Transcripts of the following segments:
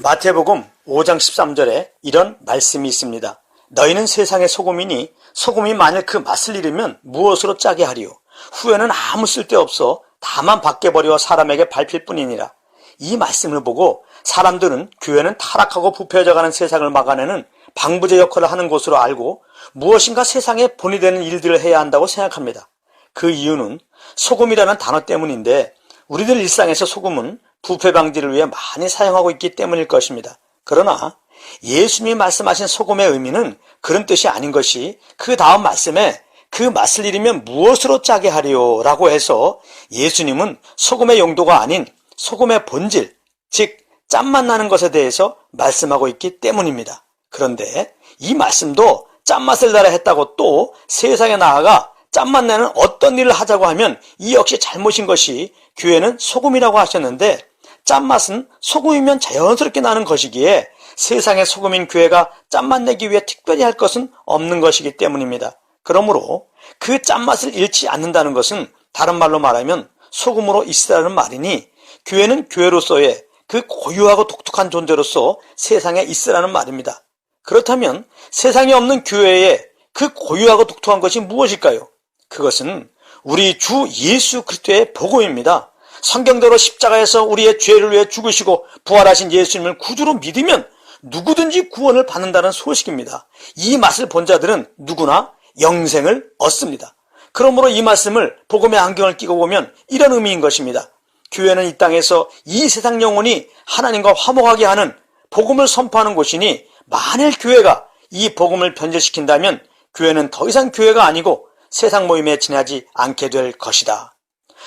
마태복음 5장 13절에 이런 말씀이 있습니다. 너희는 세상의 소금이니 소금이 만일 그 맛을 잃으면 무엇으로 짜게 하리요? 후에는 아무 쓸데없어 다만 밖에 버려 사람에게 밟힐 뿐이니라. 이 말씀을 보고 사람들은 교회는 타락하고 부패해져가는 세상을 막아내는 방부제 역할을 하는 곳으로 알고 무엇인가 세상에 본이 되는 일들을 해야 한다고 생각합니다. 그 이유는 소금이라는 단어 때문인데 우리들 일상에서 소금은 부패 방지를 위해 많이 사용하고 있기 때문일 것입니다. 그러나 예수님이 말씀하신 소금의 의미는 그런 뜻이 아닌 것이 그 다음 말씀에 그 맛을 잃으면 무엇으로 짜게 하리요? 라고 해서 예수님은 소금의 용도가 아닌 소금의 본질, 즉 짠맛 나는 것에 대해서 말씀하고 있기 때문입니다. 그런데 이 말씀도 짠맛을 달아 했다고 또 세상에 나아가 짠맛 나는 어떤 일을 하자고 하면 이 역시 잘못인 것이 교회는 소금이라고 하셨는데 짠맛은 소금이면 자연스럽게 나는 것이기에 세상의 소금인 교회가 짠맛 내기 위해 특별히 할 것은 없는 것이기 때문입니다. 그러므로 그 짠맛을 잃지 않는다는 것은 다른 말로 말하면 소금으로 있으라는 말이니 교회는 교회로서의 그 고유하고 독특한 존재로서 세상에 있으라는 말입니다. 그렇다면 세상에 없는 교회에 그 고유하고 독특한 것이 무엇일까요? 그것은 우리 주 예수 그리스도의 복음입니다. 성경대로 십자가에서 우리의 죄를 위해 죽으시고 부활하신 예수님을 구주로 믿으면 누구든지 구원을 받는다는 소식입니다. 이 맛을 본 자들은 누구나 영생을 얻습니다. 그러므로 이 말씀을 복음의 안경을 끼고 보면 이런 의미인 것입니다. 교회는 이 땅에서 이 세상 영혼이 하나님과 화목하게 하는 복음을 선포하는 곳이니 만일 교회가 이 복음을 변질시킨다면 교회는 더 이상 교회가 아니고 세상 모임에 지나지 않게 될 것이다.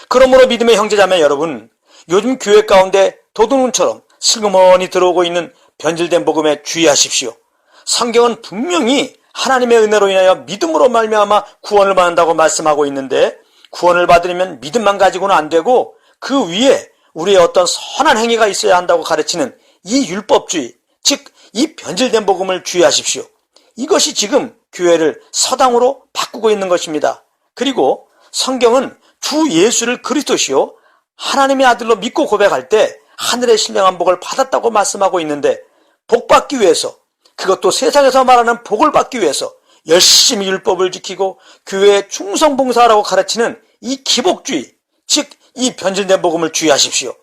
그러므로 믿음의 형제자매 여러분, 요즘 교회 가운데 도둑눈처럼 슬그머니 들어오고 있는 변질된 복음에 주의하십시오. 성경은 분명히 하나님의 은혜로 인하여 믿음으로 말미암아 구원을 받는다고 말씀하고 있는데 구원을 받으려면 믿음만 가지고는 안 되고 그 위에 우리의 어떤 선한 행위가 있어야 한다고 가르치는 이 율법주의, 즉 이 변질된 복음을 주의하십시오. 이것이 지금 교회를 서당으로 바꾸고 있는 것입니다. 그리고 성경은 주 예수를 그리스도시요 하나님의 아들로 믿고 고백할 때 하늘의 신령한 복을 받았다고 말씀하고 있는데 복 받기 위해서, 그것도 세상에서 말하는 복을 받기 위해서 열심히 율법을 지키고 교회에 충성봉사하라고 가르치는 이 기복주의, 즉 이 변질된 복음을 주의하십시오.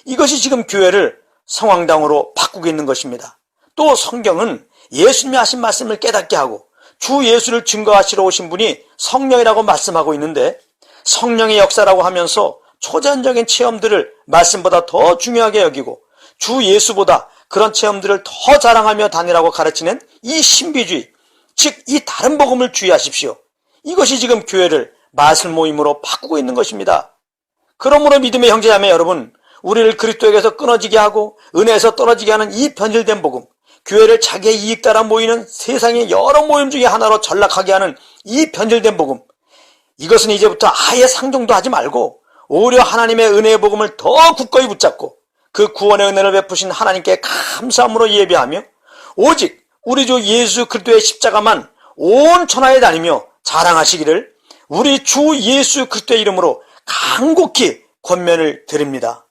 이것이 지금 교회를 성황당으로 바꾸고 있는 것입니다. 또 성경은 예수님이 하신 말씀을 깨닫게 하고 주 예수를 증거하시러 오신 분이 성령이라고 말씀하고 있는데 성령의 역사라고 하면서 초자연적인 체험들을 말씀보다 더 중요하게 여기고 주 예수보다 그런 체험들을 더 자랑하며 다니라고 가르치는 이 신비주의, 즉 이 다른 복음을 주의하십시오. 이것이 지금 교회를 마술 모임으로 바꾸고 있는 것입니다. 그러므로 믿음의 형제자매 여러분, 우리를 그리스도에게서 끊어지게 하고 은혜에서 떨어지게 하는 이 변질된 복음, 교회를 자기의 이익 따라 모이는 세상의 여러 모임 중에 하나로 전락하게 하는 이 변질된 복음, 이것은 이제부터 아예 상종도 하지 말고 오히려 하나님의 은혜의 복음을 더 굳건히 붙잡고 그 구원의 은혜를 베푸신 하나님께 감사함으로 예배하며 오직 우리 주 예수 그리스도의 십자가만 온 천하에 다니며 자랑하시기를 우리 주 예수 그리스도의 이름으로 간곡히 권면을 드립니다.